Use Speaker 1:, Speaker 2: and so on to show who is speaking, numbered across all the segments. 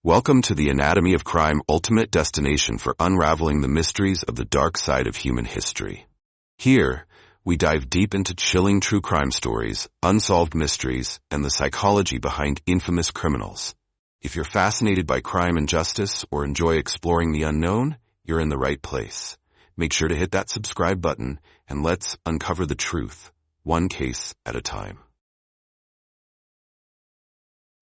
Speaker 1: Welcome to the Anatomy of Crime ultimate destination for unraveling the mysteries of the dark side of human history. Here, we dive deep into chilling true crime stories, unsolved mysteries, and the psychology behind infamous criminals. If you're fascinated by crime and justice or enjoy exploring the unknown, you're in the right place. Make sure to hit that subscribe button and let's uncover the truth, one case at a time.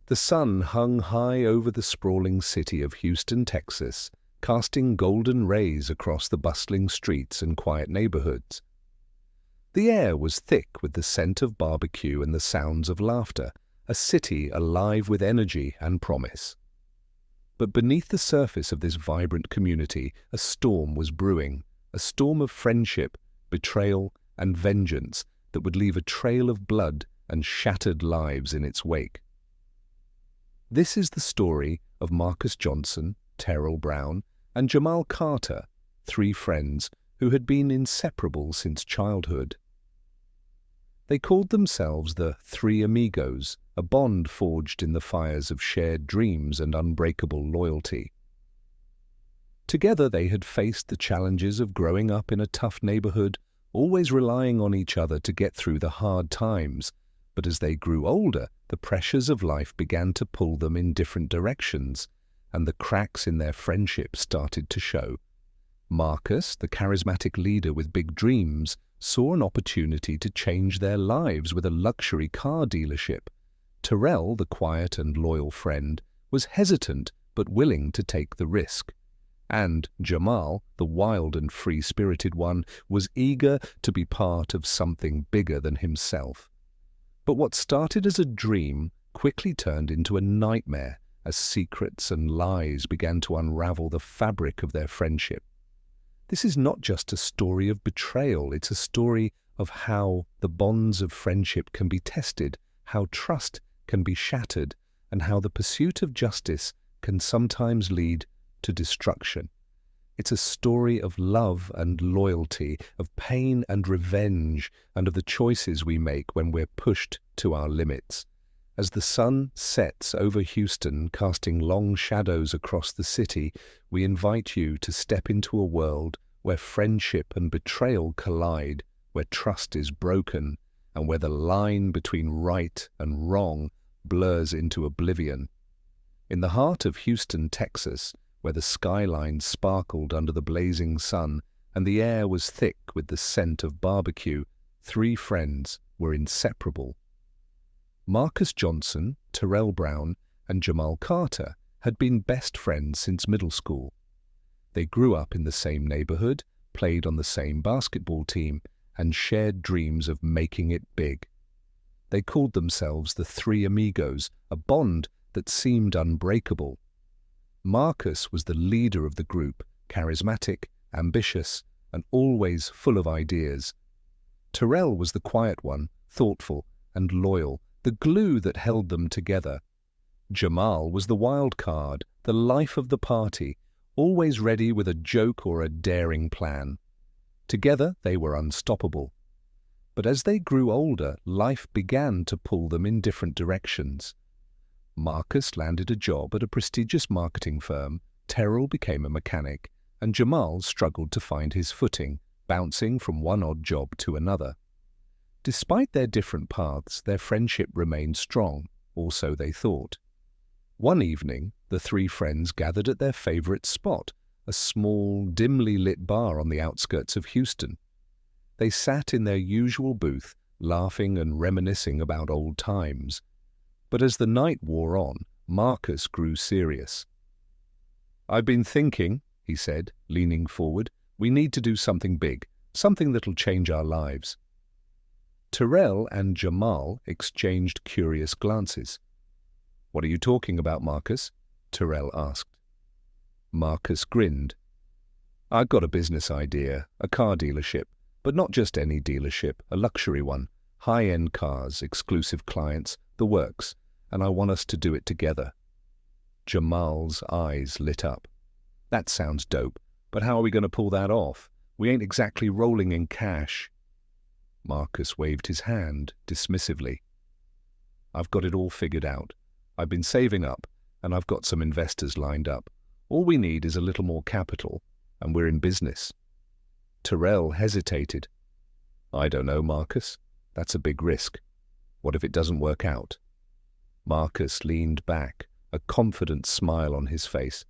Speaker 2: The sun hung high over the sprawling city of Houston, Texas, casting golden rays across the bustling streets and quiet neighborhoods. The air was thick with the scent of barbecue and the sounds of laughter, a city alive with energy and promise. But beneath the surface of this vibrant community, a storm was brewing, a storm of friendship, betrayal, and vengeance that would leave a trail of blood and shattered lives in its wake. This is the story of Marcus Johnson, Terrell Brown, and Jamal Carter, three friends who had been inseparable since childhood. They called themselves the Three Amigos, a bond forged in the fires of shared dreams and unbreakable loyalty. Together they had faced the challenges of growing up in a tough neighborhood, always relying on each other to get through the hard times. But as they grew older, the pressures of life began to pull them in different directions, and the cracks in their friendship started to show. Marcus, the charismatic leader with big dreams, saw an opportunity to change their lives with a luxury car dealership. Terrell, the quiet and loyal friend, was hesitant but willing to take the risk. And Jamal, the wild and free-spirited one, was eager to be part of something bigger than himself. But what started as a dream quickly turned into a nightmare as secrets and lies began to unravel the fabric of their friendship. This is not just a story of betrayal, it's a story of how the bonds of friendship can be tested, how trust can be shattered, and how the pursuit of justice can sometimes lead to destruction. It's a story of love and loyalty, of pain and revenge, and of the choices we make when we're pushed to our limits. As the sun sets over Houston, casting long shadows across the city, we invite you to step into a world where friendship and betrayal collide, where trust is broken, and where the line between right and wrong blurs into oblivion. In the heart of Houston, Texas, where the skyline sparkled under the blazing sun and the air was thick with the scent of barbecue, three friends were inseparable. Marcus Johnson, Terrell Brown, and Jamal Carter had been best friends since middle school. They grew up in the same neighborhood, played on the same basketball team, and shared dreams of making it big. They called themselves the Three Amigos, a bond that seemed unbreakable. Marcus was the leader of the group, charismatic, ambitious, and always full of ideas. Terrell was the quiet one, thoughtful and loyal, the glue that held them together. Jamal was the wild card, the life of the party, always ready with a joke or a daring plan. Together they were unstoppable. But as they grew older, life began to pull them in different directions. Marcus landed a job at a prestigious marketing firm, Terrell became a mechanic, and Jamal struggled to find his footing, bouncing from one odd job to another. Despite their different paths, their friendship remained strong, or so they thought. One evening, the three friends gathered at their favorite spot, a small, dimly lit bar on the outskirts of Houston. They sat in their usual booth, laughing and reminiscing about old times. But as the night wore on, Marcus grew serious. "I've been thinking," he said, leaning forward, "we need to do something big, something that'll change our lives." Terrell and Jamal exchanged curious glances. "What are you talking about, Marcus?" Terrell asked. Marcus grinned. "I've got a business idea, a car dealership, but not just any dealership, a luxury one. High-end cars, exclusive clients, the works, and I want us to do it together." Jamal's eyes lit up. "That sounds dope, but how are we going to pull that off? We ain't exactly rolling in cash." Marcus waved his hand dismissively. "I've got it all figured out. I've been saving up, and I've got some investors lined up. All we need is a little more capital, and we're in business." Terrell hesitated. "I don't know, Marcus. That's a big risk. What if it doesn't work out?" Marcus leaned back, a confident smile on his face.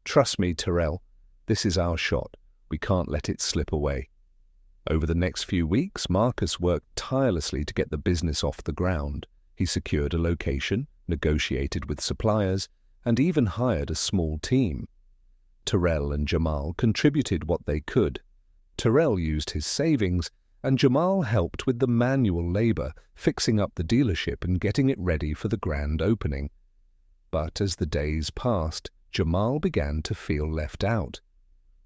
Speaker 2: "Trust me, Terrell. This is our shot. We can't let it slip away." Over the next few weeks, Marcus worked tirelessly to get the business off the ground. He secured a location, negotiated with suppliers, and even hired a small team. Terrell and Jamal contributed what they could. Terrell used his savings, and Jamal helped with the manual labor, fixing up the dealership and getting it ready for the grand opening. But as the days passed, Jamal began to feel left out.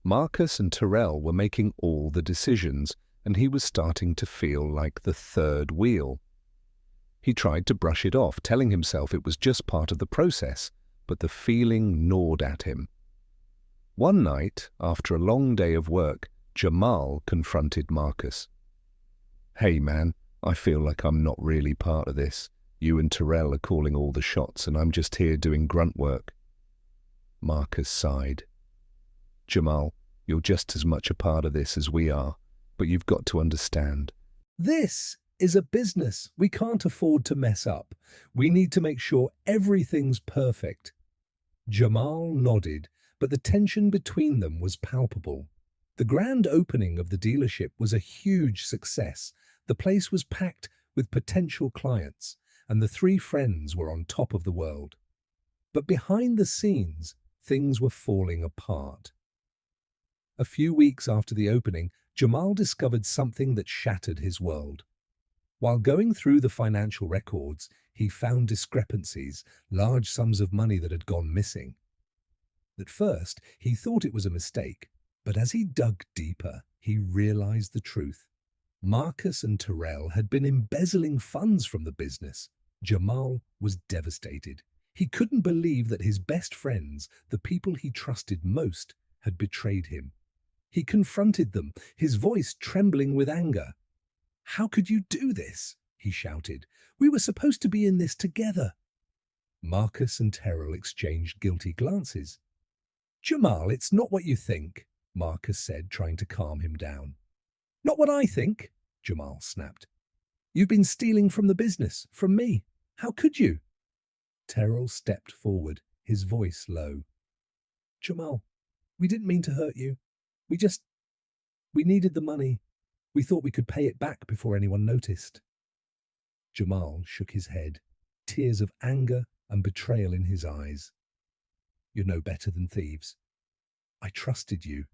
Speaker 2: Marcus and Terrell were making all the decisions, and he was starting to feel like the third wheel. He tried to brush it off, telling himself it was just part of the process, but the feeling gnawed at him. One night, after a long day of work, Jamal confronted Marcus. "Hey man, I feel like I'm not really part of this. You and Terrell are calling all the shots and I'm just here doing grunt work." Marcus sighed. "Jamal, you're just as much a part of this as we are, but you've got to understand. This is a business. We can't afford to mess up. We need to make sure everything's perfect." Jamal nodded, but the tension between them was palpable. The grand opening of the dealership was a huge success. The place was packed with potential clients, and the three friends were on top of the world. But behind the scenes, things were falling apart. A few weeks after the opening, Jamal discovered something that shattered his world. While going through the financial records, he found discrepancies, large sums of money that had gone missing. At first, he thought it was a mistake, but as he dug deeper, he realized the truth. Marcus and Terrell had been embezzling funds from the business. Jamal was devastated. He couldn't believe that his best friends, the people he trusted most, had betrayed him. He confronted them, his voice trembling with anger. "How could you do this?" he shouted. "We were supposed to be in this together." Marcus and Terrell exchanged guilty glances. "Jamal, it's not what you think," Marcus said, trying to calm him down. "Not what I think," Jamal snapped. "You've been stealing from the business, from me. How could you?" Terrell stepped forward, his voice low. "Jamal, we didn't mean to hurt you. We needed the money. We thought we could pay it back before anyone noticed." Jamal shook his head, tears of anger and betrayal in his eyes. "You're no better than thieves. I trusted you,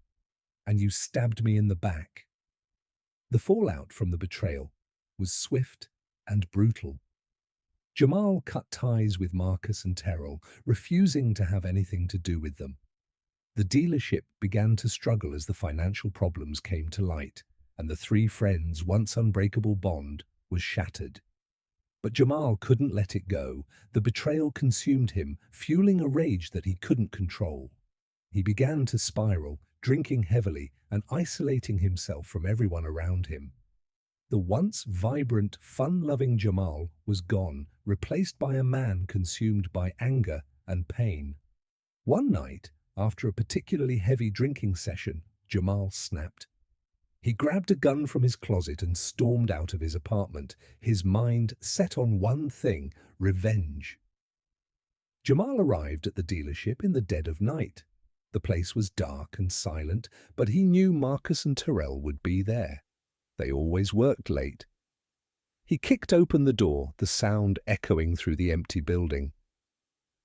Speaker 2: and you stabbed me in the back." The fallout from the betrayal was swift and brutal. Jamal cut ties with Marcus and Terrell, refusing to have anything to do with them. The dealership began to struggle as the financial problems came to light, and the three friends' once unbreakable bond was shattered. But Jamal couldn't let it go. The betrayal consumed him, fueling a rage that he couldn't control. He began to spiral, drinking heavily and isolating himself from everyone around him. The once vibrant, fun-loving Jamal was gone, replaced by a man consumed by anger and pain. One night, after a particularly heavy drinking session, Jamal snapped. He grabbed a gun from his closet and stormed out of his apartment, his mind set on one thing: revenge. Jamal arrived at the dealership in the dead of night. The place was dark and silent, but he knew Marcus and Terrell would be there. They always worked late. He kicked open the door, the sound echoing through the empty building.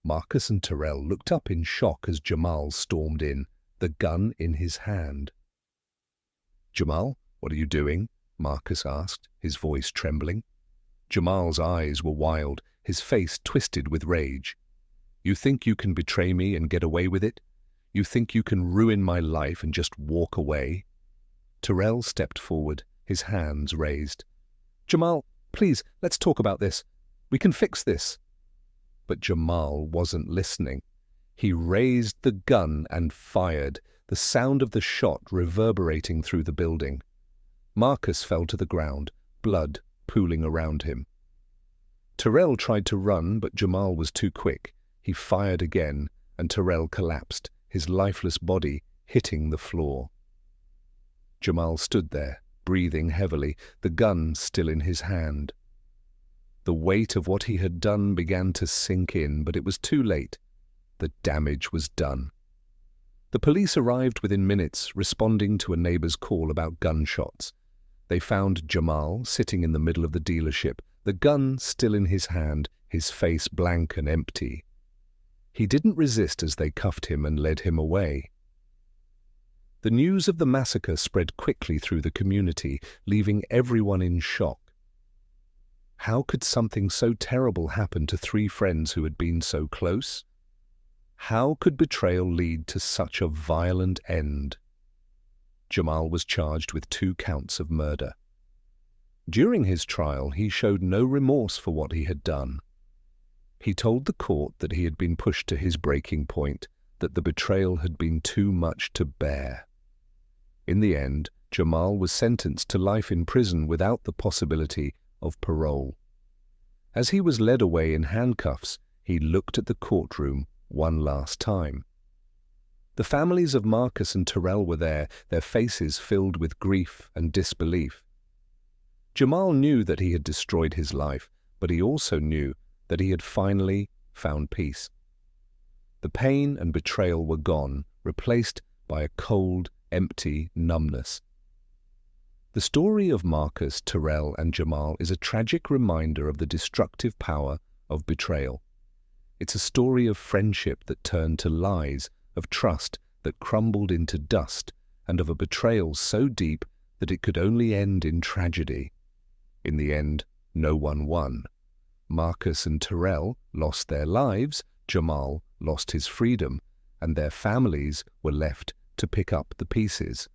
Speaker 2: Marcus and Terrell looked up in shock as Jamal stormed in, the gun in his hand. "Jamal, what are you doing?" Marcus asked, his voice trembling. Jamal's eyes were wild, his face twisted with rage. "You think you can betray me and get away with it? You think you can ruin my life and just walk away?" Terrell stepped forward, his hands raised. "Jamal, please, let's talk about this. We can fix this." But Jamal wasn't listening. He raised the gun and fired, the sound of the shot reverberating through the building. Marcus fell to the ground, blood pooling around him. Terrell tried to run, but Jamal was too quick. He fired again, and Terrell collapsed, his lifeless body hitting the floor. Jamal stood there, breathing heavily, the gun still in his hand. The weight of what he had done began to sink in, but it was too late. The damage was done. The police arrived within minutes, responding to a neighbor's call about gunshots. They found Jamal sitting in the middle of the dealership, the gun still in his hand, his face blank and empty. He didn't resist as they cuffed him and led him away. The news of the massacre spread quickly through the community, leaving everyone in shock. How could something so terrible happen to three friends who had been so close? How could betrayal lead to such a violent end? Jamal was charged with 2 counts of murder. During his trial, he showed no remorse for what he had done. He told the court that he had been pushed to his breaking point, that the betrayal had been too much to bear. In the end, Jamal was sentenced to life in prison without the possibility of parole. As he was led away in handcuffs, he looked at the courtroom one last time. The families of Marcus and Terrell were there, their faces filled with grief and disbelief. Jamal knew that he had destroyed his life, but he also knew that he had finally found peace. The pain and betrayal were gone, replaced by a cold, empty numbness. The story of Marcus, Terrell, and Jamal is a tragic reminder of the destructive power of betrayal. It's a story of friendship that turned to lies, of trust that crumbled into dust, and of a betrayal so deep that it could only end in tragedy. In the end, no one won. Marcus and Terrell lost their lives, Jamal lost his freedom, and their families were left to pick up the pieces.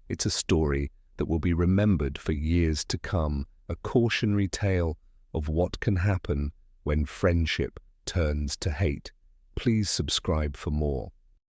Speaker 2: It's a story that will be remembered for years to come, a cautionary tale of what can happen when friendship turns to hate. Please subscribe for more.